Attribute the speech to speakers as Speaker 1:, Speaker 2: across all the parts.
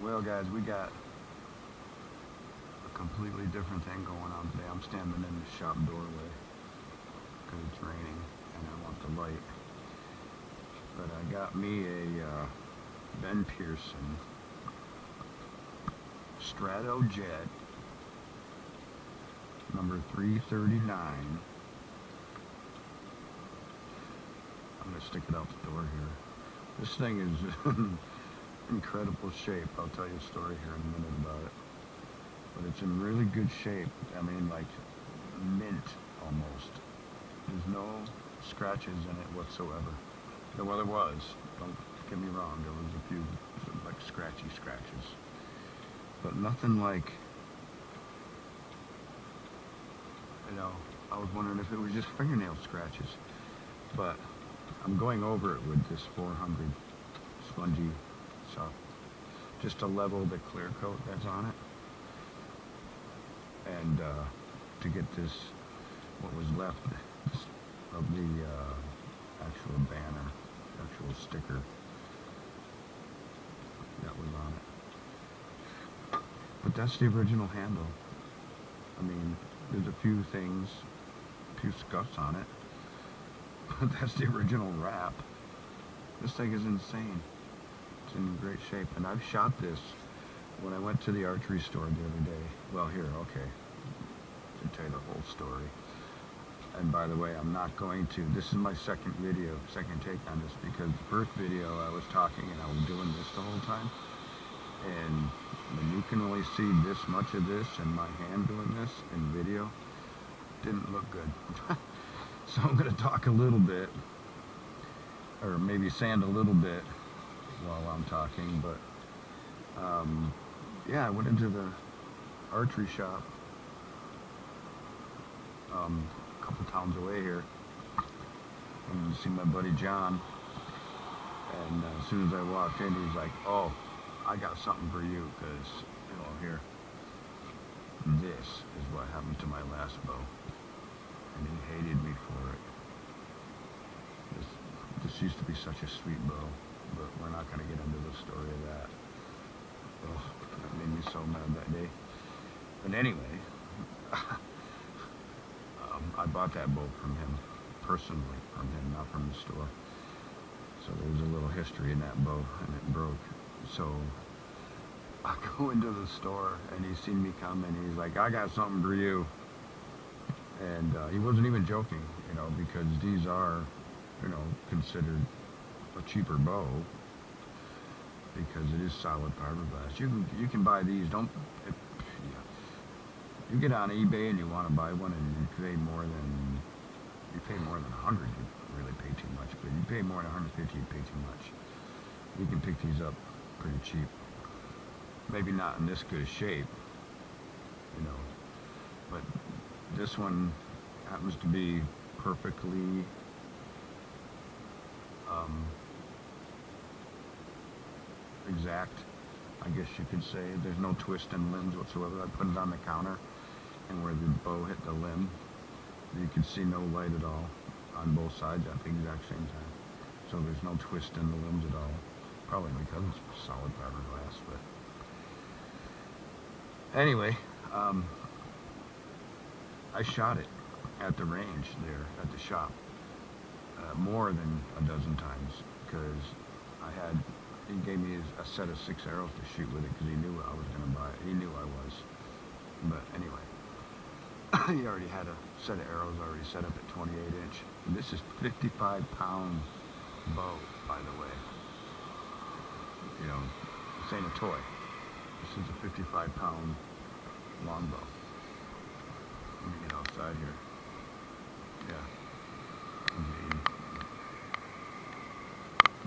Speaker 1: Well, guys, we got a completely different thing going on today. I'm standing in the shop doorway because it's raining and I want the light. But I got me a Ben Pearson Strato Jet number 339. I'm going to stick it out the door here. This thing is in incredible shape. I'll tell you a story here in a minute about it. But it's in really good shape. I mean, like mint almost. There's no scratches in it whatsoever. Well, there was. Don't get me wrong. There was a few like scratchy scratches. But nothing like, I was wondering if it was just fingernail scratches. But I'm going over it with this 400 spongy soft, just to level the clear coat that's on it. And to get this, what was left of the actual banner, actual sticker that was on it. But that's the original handle. I mean, there's a few things, a few scuffs on it, but that's the original wrap. This thing is insane. It's in great shape, and I've shot this when I went to the archery store the other day. Well, here, okay, to tell you the whole story. And by the way, I'm not going to, this is my second take on this, because the first video I was talking and I was doing this the whole time, and when you can only see this much of this and my hand doing this in video, didn't look good. So I'm going to talk a little bit, or maybe sand a little bit while I'm talking, but yeah, I went into the archery shop a couple towns away here and see my buddy John, and as soon as I walked in, he's like, "Oh, I got something for you, because here, this is what happened to my last bow," and he hated me for it. This used to be such a sweet bow, but we're not going to get into the story of that. Oh, that made me so mad that day. But anyway, I bought that bow from him, personally from him, not from the store. So there's a little history in that bow, and it broke. So I go into the store, and he's seen me come, and he's like, "I got something for you." And he wasn't even joking, because these are, considered a cheaper bow, because it is solid fiberglass. You can buy these. You get on eBay and you want to buy one, and you pay more than 100, you really pay too much. But you pay more than 150, you pay too much. You can pick these up pretty cheap. Maybe not in this good shape, but this one happens to be perfectly exact, I guess you could say. There's no twist in limbs whatsoever. I put it on the counter, and where the bow hit the limb, you can see no light at all on both sides at the exact same time. So there's no twist in the limbs at all, probably because it's solid fiberglass. But anyway, I shot it at the range there at the shop more than a dozen times, because he gave me a set of 6 arrows to shoot with it, because he knew I was going to buy it. He knew I was. But anyway, he already had a set of arrows already set up at 28 inch. And this is 55-pound bow, by the way. This ain't a toy. This is a 55-pound longbow. Let me get outside here. Yeah.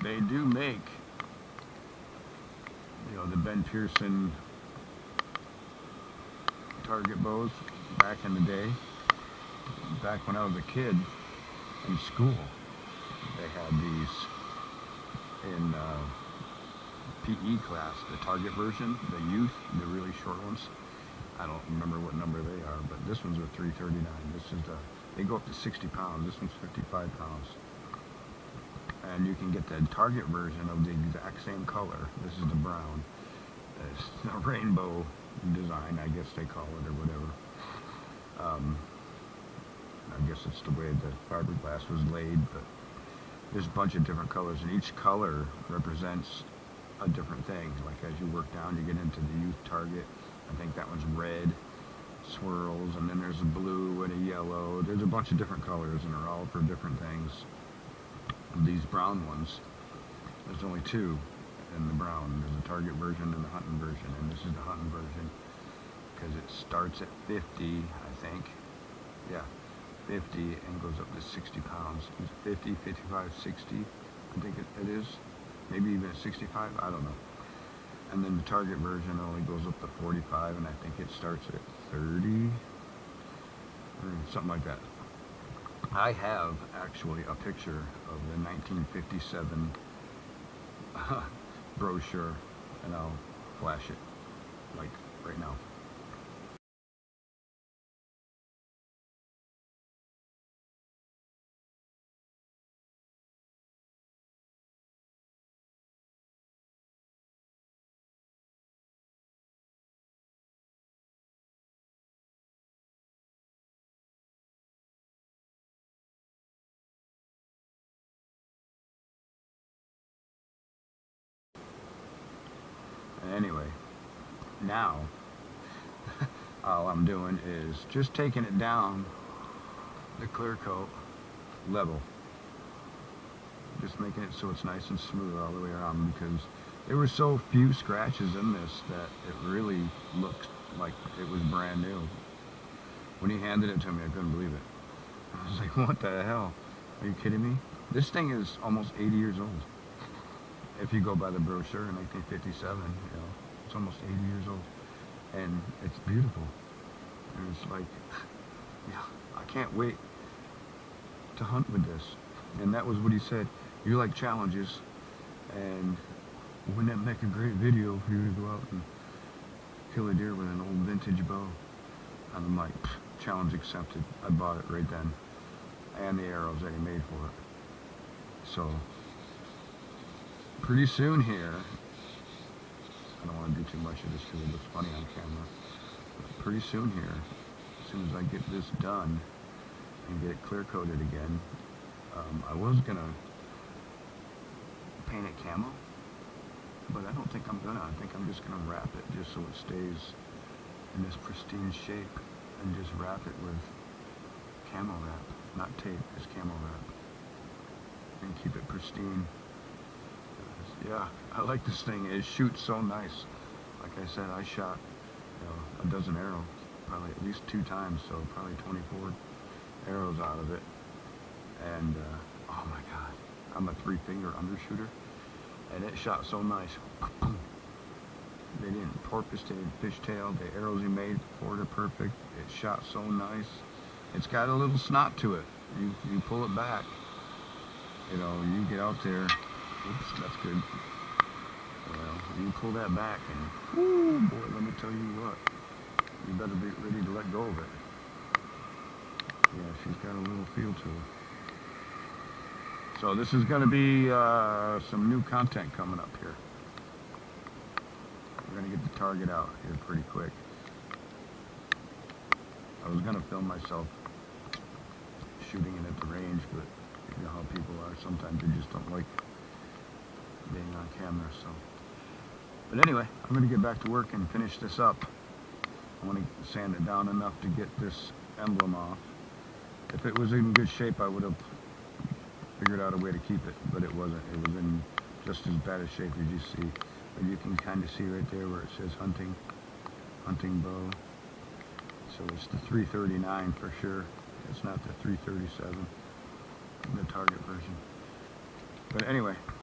Speaker 1: They do make, the Ben Pearson target bows back in the day. Back when I was a kid in school, they had these in PE class, the target version, the youth, the really short ones. I don't remember what number they are, but this one's a 339. They go up to 60 pounds. This one's 55 pounds. And you can get the target version of the exact same color. This is the brown. It's a rainbow design, I guess they call it, or whatever. I guess it's the way the fiberglass was laid, but there's a bunch of different colors, and each color represents a different thing. Like as you work down, you get into the youth target. I think that one's red swirls, and then there's a blue and a yellow. There's a bunch of different colors, and they're all for different things. These brown ones, there's only two in the brown. There's a target version and the hunting version, and this is the hunting version because it starts at 50, I think. Yeah, 50 and goes up to 60 pounds. It's 50, 55, 60, I think it is. Maybe even at 65, I don't know. And then the target version only goes up to 45, and I think it starts at 30, or something like that. I have actually a picture of the 1957 brochure, and I'll flash it, like right now. Anyway, now all I'm doing is just taking it down the clear coat level, just making it so it's nice and smooth all the way around, because there were so few scratches in this that it really looked like it was brand new. When he handed it to me, I couldn't believe it. I was like, what the hell? Are you kidding me? This thing is almost 80 years old. If you go by the brochure in 1957, it's almost 80 years old. And it's beautiful. And it's like, yeah, I can't wait to hunt with this. And that was what he said. You like challenges, and wouldn't that make a great video for you to go out and kill a deer with an old vintage bow? And I'm like, challenge accepted. I bought it right then. And the arrows that he made for it. So, pretty soon here, I don't want to do too much of this because it looks funny on camera, but pretty soon here, as soon as I get this done and get it clear coated again, I was going to paint it camo, but I don't think I'm going to. I think I'm just going to wrap it just so it stays in this pristine shape, and just wrap it with camo wrap, not tape, just camo wrap, and keep it pristine. Yeah, I like this thing. It shoots so nice. Like I said, I shot a dozen arrows, probably at least 2 times, so probably 24 arrows out of it. And oh my god, I'm a 3-finger undershooter, and it shot so nice. They didn't porpoise, they didn't fishtail. The arrows he made for it are perfect. It shot so nice. It's got a little snot to it. You pull it back, you get out there. Oops, that's good. Well, you pull that back, and whoo, boy, let me tell you what, you better be ready to let go of it. Yeah, she's got a little feel to her. So this is going to be some new content coming up here. We're going to get the target out here pretty quick. I was going to film myself shooting it at the range, but you know how people are. Sometimes they just don't like being on camera. So, but anyway, I'm going to get back to work and finish this up. I want to sand it down enough to get this emblem off. If it was in good shape, I would have figured out a way to keep it, but it wasn't. It was in just as bad a shape as you see. But you can kind of see right there where it says hunting bow. So it's the 339 for sure. It's not the 337, the target version. But anyway,